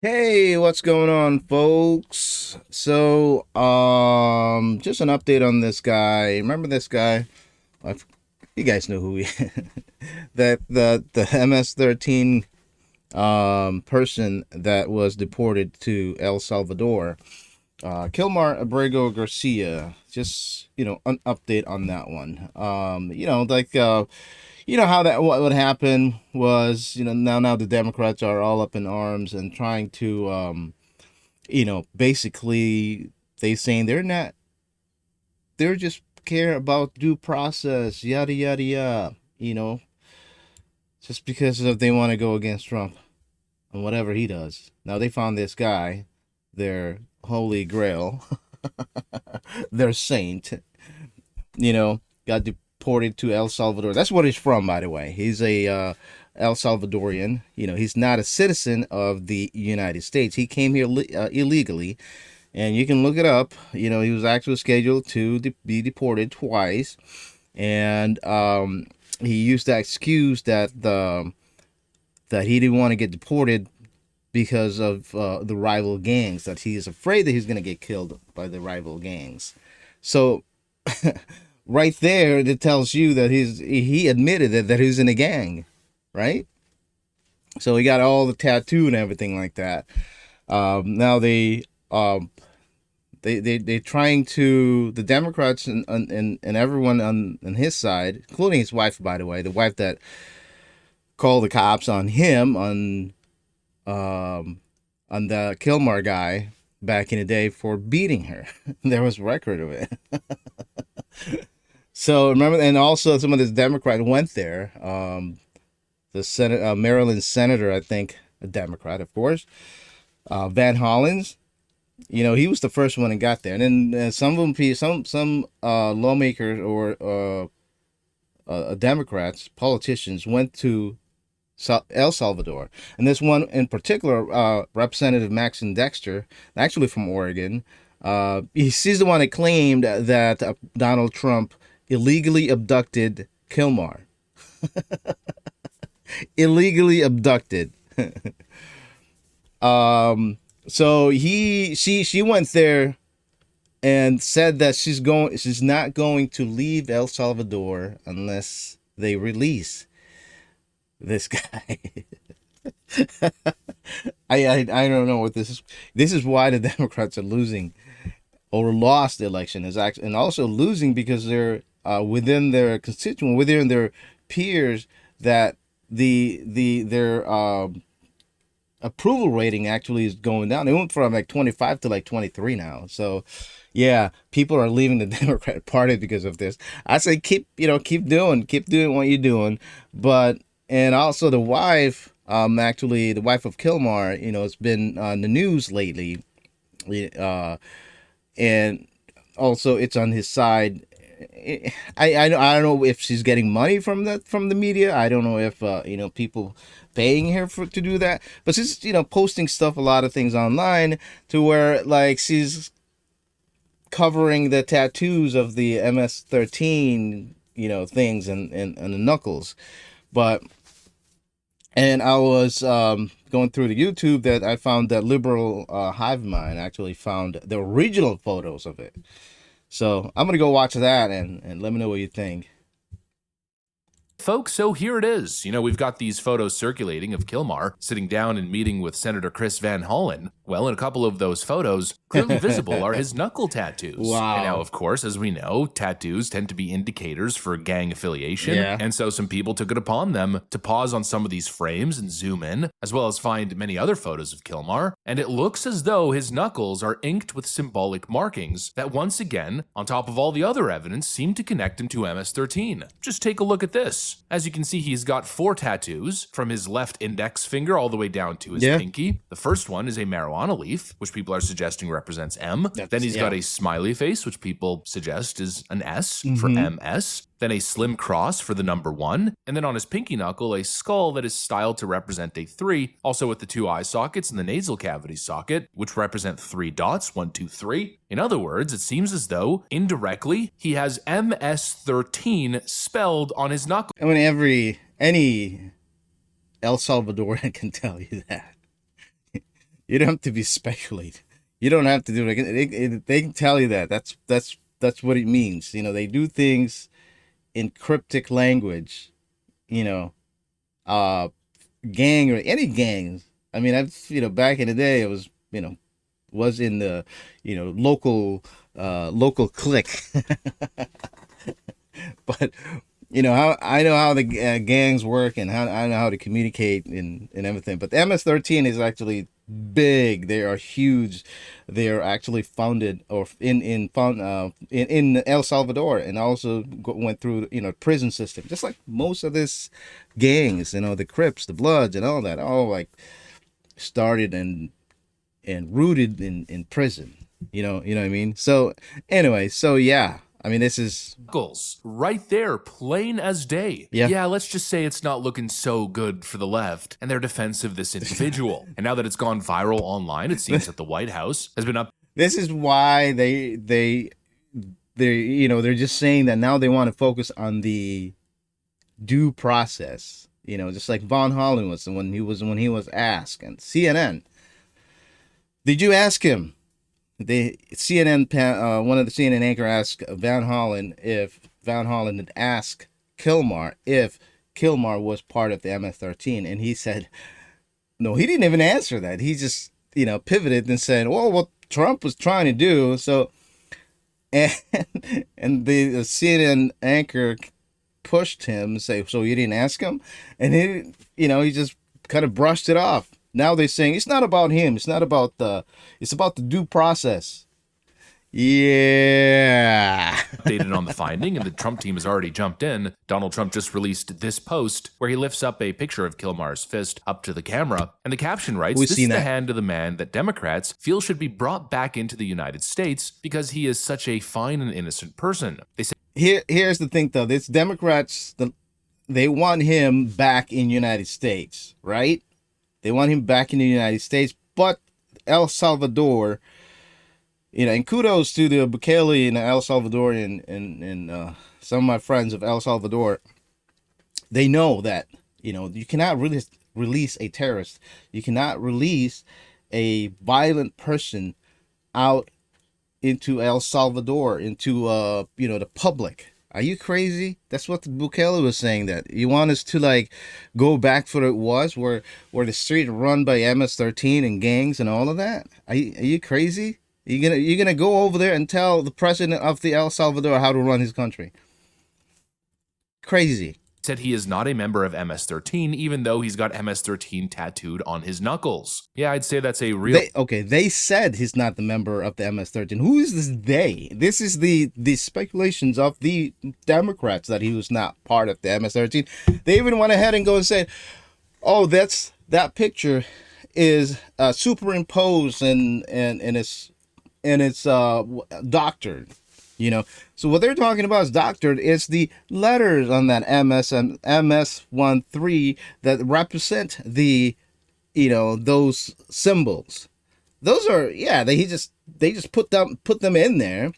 Hey, what's going on, folks? Just an update on this guy. Remember this guy? I, you guys know who he that the MS-13 person that was deported to El Salvador. Kilmar Abrego Garcia. Just an update on that one. How that what would happen was now the Democrats are all up in arms and trying to basically they saying they're just care about due process, yada yada yada, just because of they want to go against Trump and whatever he does. Now they found this guy, their holy grail, their saint, got deported to El Salvador. That's what he's from, by the way. He's a El Salvadorian. He's not a citizen of the United States. He came here illegally, and you can look it up. He was actually scheduled to be deported twice, and he used that excuse that he didn't want to get deported because of the rival gangs. That he is afraid that he's going to get killed by the rival gangs. So, right there, it tells you that he admitted that he's in a gang, right? So he got all the tattoo and everything like that. Now they trying to the Democrats and everyone on his side, including his wife, by the way, the wife that called the cops on him on the Kilmar guy back in the day for beating her. There was record of it. So remember, and also some of this Democrat went there. The Senate, Maryland senator, I think, a Democrat, of course, Van Hollins. He was the first one that got there, and then some of them, some lawmakers or Democrats, politicians, went to El Salvador, and this one in particular, Representative Maxine Dexter, actually from Oregon. He's the one that claimed that Donald Trump illegally abducted Kilmar. Illegally abducted. So she went there and said that she's not going to leave El Salvador unless they release this guy. I don't know what this is. This is why the Democrats are losing or lost the election, is actually, and also losing because they're within their constituent, within their peers, that their approval rating actually is going down. It went from like 25 to like 23 now. So yeah, people are leaving the Democratic Party because of this. I say keep doing what you're doing. But and also the wife, actually the wife of Kilmar, has been on the news lately. And also it's on his side. I don't know if she's getting money from the media. I don't know if people paying her to do that, but she's posting stuff, a lot of things online, to where like she's covering the tattoos of the MS-13 things and the knuckles. But and I was going through the YouTube, that I found that Liberal Hive Mind actually found the original photos of it. So I'm gonna go watch that and let me know what you think. Folks, so here it is. We've got these photos circulating of Kilmar sitting down and meeting with Senator Chris Van Hollen. Well, in a couple of those photos, clearly visible are his knuckle tattoos. Wow. And now, of course, as we know, tattoos tend to be indicators for gang affiliation. Yeah. And so some people took it upon them to pause on some of these frames and zoom in, as well as find many other photos of Kilmar. And it looks as though his knuckles are inked with symbolic markings that once again, on top of all the other evidence, seem to connect him to MS-13. Just take a look at this. As you can see, he's got 4 tattoos from his left index finger all the way down to his pinky. The first one is a marijuana leaf, which people are suggesting represents M. Then he's got a smiley face, which people suggest is an S for MS. Then a slim cross for the number 1, and then on his pinky knuckle, a skull that is styled to represent a 3, also with the 2 eye sockets and the nasal cavity socket, which represent 3 dots, 1, 2, 3. In other words, it seems as though, indirectly, he has MS-13 spelled on his knuckle. I mean, any El Salvadorian can tell you that. You don't have to be speculate. You don't have to do it. They can tell you that. That's what it means. You know, they do things in cryptic language. You know, uh, gang or any gangs. I mean, I've back in the day, it was was in the local clique. But how I know how the gangs work, and how I know how to communicate and everything. But the MS-13 is actually big. They are huge. They are actually founded or in El Salvador, and also went through prison system, just like most of this gangs. The Crips, the Bloods, and all that. All like started and rooted in prison. You know what I mean? So anyway, so yeah. I mean, this is Knuckles, right there, plain as day. Yeah. Let's just say it's not looking so good for the left and their defense of this individual. And now that it's gone viral online, it seems that the White House has been up. This is why they're just saying that now they want to focus on the due process. Just like Von Hollen was when he was asked, and CNN, did you ask him? One of the CNN anchor asked Van Hollen if Van Hollen had asked Kilmar if Kilmar was part of the MS-13, and he said no. He didn't even answer that. He just pivoted and said, well, what Trump was trying to do. So and the CNN anchor pushed him and say, so you didn't ask him? And he just kind of brushed it off. Now they're saying it's not about him. It's about the due process. Yeah. Updated on the finding, and the Trump team has already jumped in. Donald Trump just released this post where he lifts up a picture of Kilmar's fist up to the camera, and the caption writes, "This is the hand of the man that Democrats feel should be brought back into the United States because he is such a fine and innocent person." They say, here's the thing, though. It's Democrats, they want him back in the United States, right? They want him back in the United States, but El Salvador, and kudos to the Bukele and El Salvador and some of my friends of El Salvador. They know that, you cannot release a terrorist. You cannot release a violent person out into El Salvador, into, the public. Are you crazy? That's what the Bukele was saying, that you want us to go back for what it was, where the street run by MS-13 and gangs and all of that. Are you crazy? You're gonna go over there and tell the president of the El Salvador how to run his country? Crazy. Said he is not a member of MS-13, even though he's got MS-13 tattooed on his knuckles. Yeah, I'd say that's a real... They said he's not the member of the MS-13. Who is this they? This is the speculations of the Democrats that he was not part of the MS-13. They even went ahead and go and said, oh, that picture is superimposed and it's doctored. So what they're talking about is doctored. It's the letters on that MS-13 that represent the, those symbols. Those are, they just put them in there.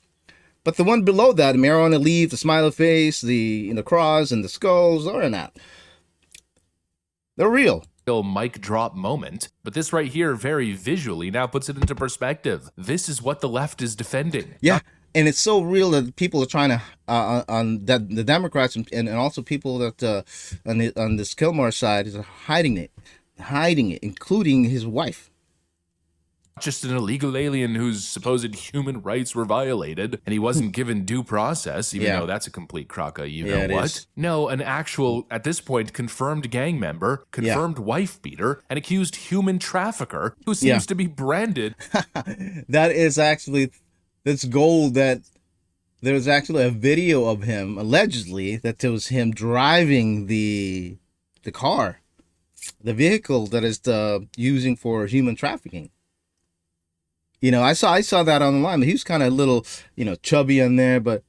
But the one below that, the marijuana leaf, the smiley face, the cross, and the skulls, are not. They're real. Mic drop moment, but this right here very visually now puts it into perspective. This is what the left is defending. Yeah. And it's so real that people are trying to, on that the Democrats and also people that on this Kilmar side is hiding it, including his wife. Just an illegal alien whose supposed human rights were violated, and he wasn't given due process, even though that's a complete crock of you-know-what. Is. No, an actual, at this point, confirmed gang member, confirmed wife beater, and accused human trafficker who seems to be branded. That is actually... That's gold. That there was actually a video of him, allegedly, that it was him driving the car, the vehicle that is using for human trafficking. I saw that online. He was kind of a little, chubby on there, but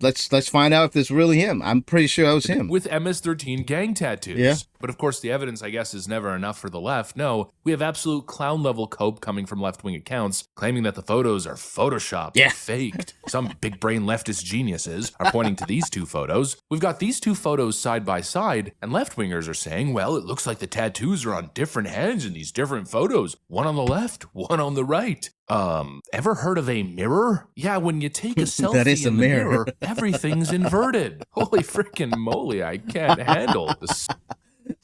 let's find out if it's really him. I'm pretty sure it was him. With MS-13 gang tattoos. Yeah. But of course, the evidence, I guess, is never enough for the left. No, we have absolute clown level cope coming from left wing accounts claiming that the photos are photoshopped and faked. Some big brain leftist geniuses are pointing to these two photos. We've got these two photos side by side, and left wingers are saying, well, it looks like the tattoos are on different hands in these different photos. One on the left, one on the right. Ever heard of a mirror? Yeah, when you take a selfie That is a in the mirror. mirror, everything's inverted. Holy freaking moly, I can't handle this.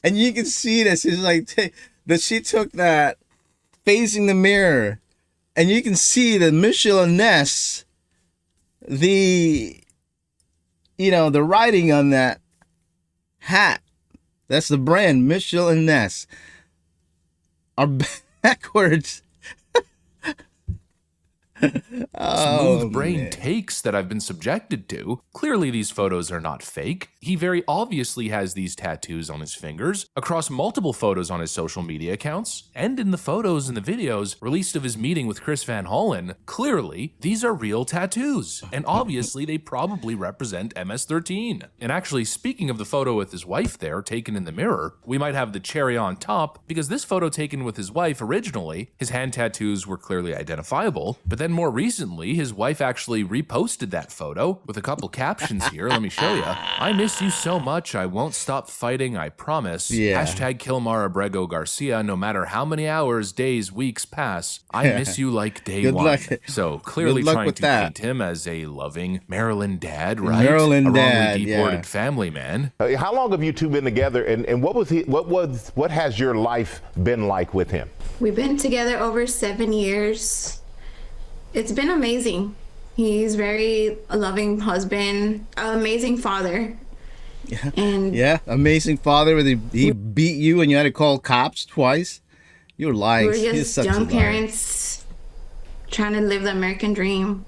And you can see this. It's like that she took that facing the mirror, and you can see the Michelle and Ness, the writing on that hat. That's the brand, Michelle and Ness, are backwards. Smooth brain takes that I've been subjected to. Clearly, these photos are not fake. He very obviously has these tattoos on his fingers, across multiple photos on his social media accounts, and in the photos and the videos released of his meeting with Chris Van Hollen. Clearly, these are real tattoos, and obviously they probably represent MS-13. And actually, speaking of the photo with his wife there, taken in the mirror, we might have the cherry on top, because this photo taken with his wife originally, his hand tattoos were clearly identifiable, but then more recently, his wife actually reposted that photo with a couple captions here. Let me show you. I miss you so much, I won't stop fighting, I promise. Yeah. Hashtag Kilmar Abrego Garcia, no matter how many hours, days, weeks pass, I miss you like day Good one. luck. So clearly Good luck trying with to that. paint him as a loving Maryland dad, right? Maryland a wrongly dad, deported yeah. family man. How long have you two been together, and what has your life been like with him? We've been together over 7 years. It's been amazing. He's very a loving husband, an amazing father. And Yeah, amazing father. Where he beat you and you had to call cops twice. You're lying. we're He's just such a young liar. parents trying to live the American dream.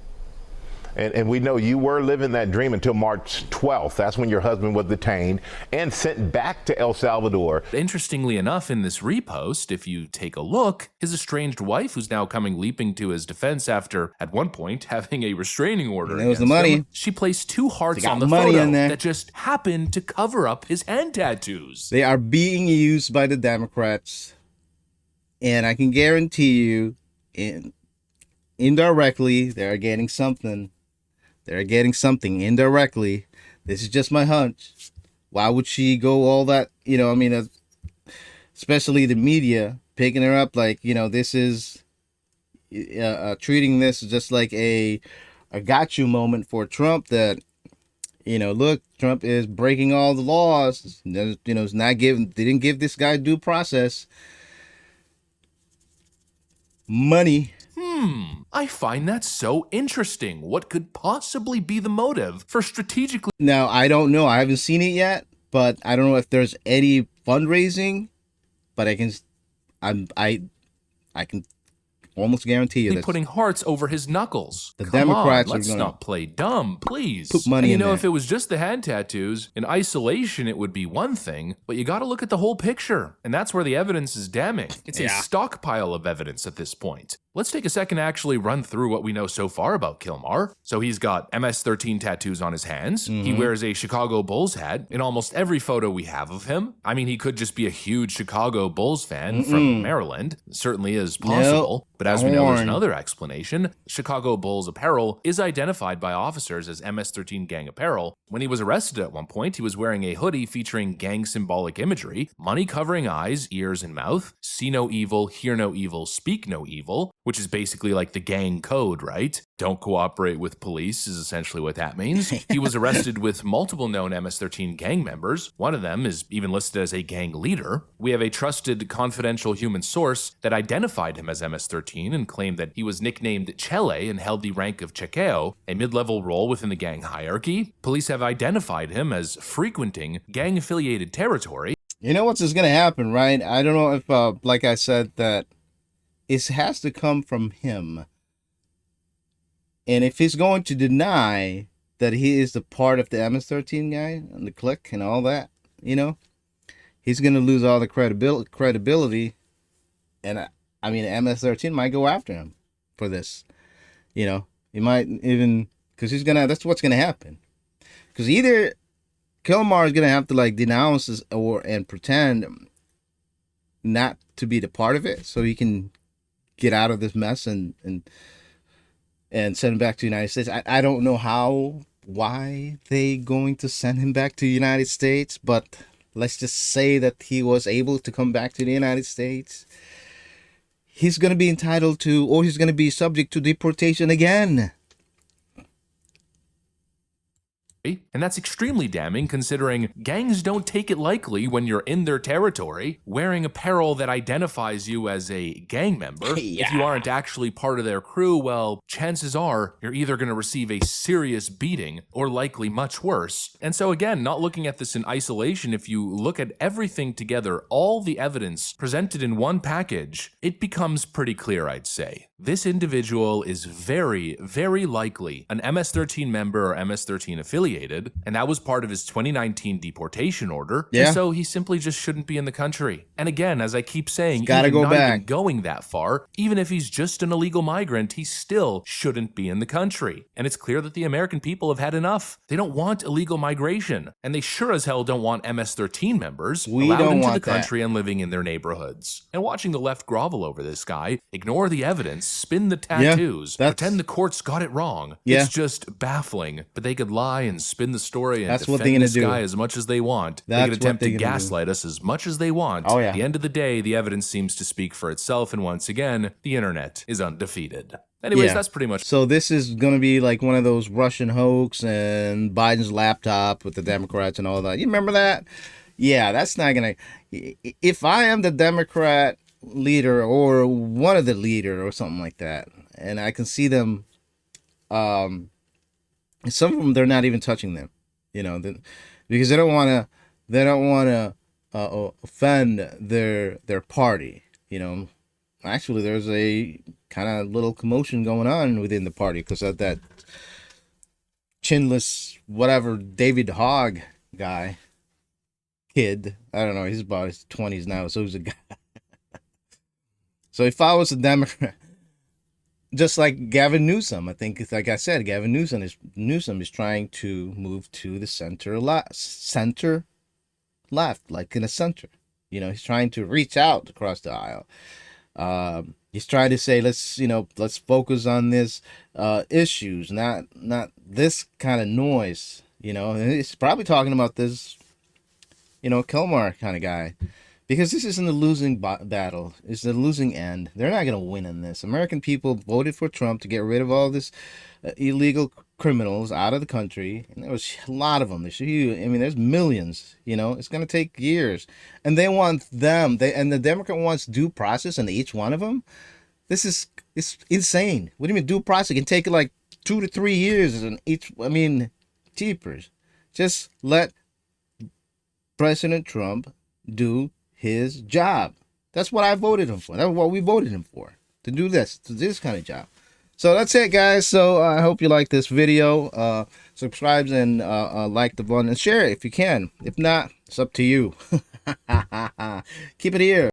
And we know you were living that dream until March 12th. That's when your husband was detained and sent back to El Salvador. Interestingly enough, in this repost, if you take a look, his estranged wife, who's now coming leaping to his defense after, at one point, having a restraining order There was the against money. him, she placed two hearts They got on the money photo in there. that just happened to cover up his hand tattoos. They are being used by the Democrats, and I can guarantee you, indirectly, they're getting something. They're getting something indirectly. This is just my hunch. Why would she go all that? Especially the media picking her up like, this is treating this just like a got you moment for Trump. That look, Trump is breaking all the laws. It's not giving. They didn't give this guy due process. Money. I find that so interesting. What could possibly be the motive for strategically Now, I don't know. I haven't seen it yet, but I don't know if there's any fundraising. But I can almost guarantee you that putting hearts over his knuckles? The Come Democrats on, are let's gonna not play dumb, please. put money and you in know, there. if it was just the hand tattoos, in isolation it would be one thing, but you gotta look at the whole picture. And that's where the evidence is damning. It's a stockpile of evidence at this point. Let's take a second to actually run through what we know so far about Kilmar. So he's got MS-13 tattoos on his hands. He wears a Chicago Bulls hat in almost every photo we have of him. I mean, he could just be a huge Chicago Bulls fan from Maryland. Certainly is possible. But as we know, there's Horn. another explanation. Chicago Bulls apparel is identified by officers as MS-13 gang apparel. When he was arrested at one point, he was wearing a hoodie featuring gang symbolic imagery, money covering eyes, ears, and mouth, see no evil, hear no evil, speak no evil, which is basically like the gang code, right? Don't cooperate with police is essentially what that means. He was arrested with multiple known MS-13 gang members. One of them is even listed as a gang leader. We have a trusted confidential human source that identified him as MS-13 and claimed that he was nicknamed Chele and held the rank of Chequeo, a mid-level role within the gang hierarchy. Police have identified him as frequenting gang-affiliated territory. You know what's just gonna happen, right? I don't know if, like I said, that it has to come from him. And if he's going to deny that he is the part of the MS-13 guy and the clique and all that, he's gonna lose all the credibility. And I mean, MS-13 might go after him for this. He might even, because that's what's gonna happen. Because either Kilmar is gonna have to like denounce this and pretend not to be the part of it, so he can get out of this mess and send him back to the United States. I don't know why they going to send him back to the United States, but let's just say that he was able to come back to the United States. He's going to be entitled to, or he's going to be subject to deportation again. And that's extremely damning considering gangs don't take it lightly when you're in their territory, wearing apparel that identifies you as a gang member. Yeah. If you aren't actually part of their crew, well, chances are you're either going to receive a serious beating or likely much worse. And so again, not looking at this in isolation, if you look at everything together, all the evidence presented in one package, it becomes pretty clear, I'd say. This individual is very, very likely an MS-13 member or MS-13 affiliated, and that was part of his 2019 deportation order. Yeah. And so he simply just shouldn't be in the country. And again, as I keep saying, Gotta even go not back. even going that far, even if he's just an illegal migrant, he still shouldn't be in the country. And it's clear that the American people have had enough. They don't want illegal migration, and they sure as hell don't want MS-13 members We allowed don't into want the that. country and living in their neighborhoods. And watching the left grovel over this guy, ignore the evidence, spin the tattoos, that's- pretend the courts got it wrong. Yeah. It's just baffling. But they could lie and spin the story and That's what they're defend gonna this do. guy as much as they want. They That's could what attempt to they're gonna do. gaslight us as much as they want. Oh, yeah. At the end of the day, the evidence seems to speak for itself, and once again, the internet is undefeated. Anyways, Yeah. that's pretty much So this is going to be like one of those Russian hoax and Biden's laptop with the Democrats and all that. You remember that? Yeah, that's not going to... If I am the Democrat leader or one of the leader or something like that, and I can see them... some of them, they're not even touching them, you know, because they don't want to offend their party, you know. Actually, there's a kind of little commotion going on within the party because of that chinless whatever David Hogg kid. I don't know. He's about his 20s now, so he's a guy. So if I was a Democrat, just like Gavin Newsom, I think, like I said, Gavin Newsom is trying to move to the center left, like in the center. You know, he's trying to reach out across the aisle. He's trying to say, let's focus on this issues, not this kind of noise. You know, and he's probably talking about this, you know, Kilmar kind of guy, because this isn't a losing battle. It's a losing end. They're not going to win in this. American people voted for Trump to get rid of all this illegal criminals out of the country, and there was a lot of them. There's millions. You know, it's going to take years, and they want them. And the Democrat wants due process on each one of them. It's insane. What do you mean due process? It can take like 2 to 3 years, and jeepers. Just let President Trump do his job. That's what I voted him for. That's what we voted him for, to do this kind of job. So that's it, guys. So I hope you like this video. Subscribe and like the button and share it if you can. If not, it's up to you. Keep it here.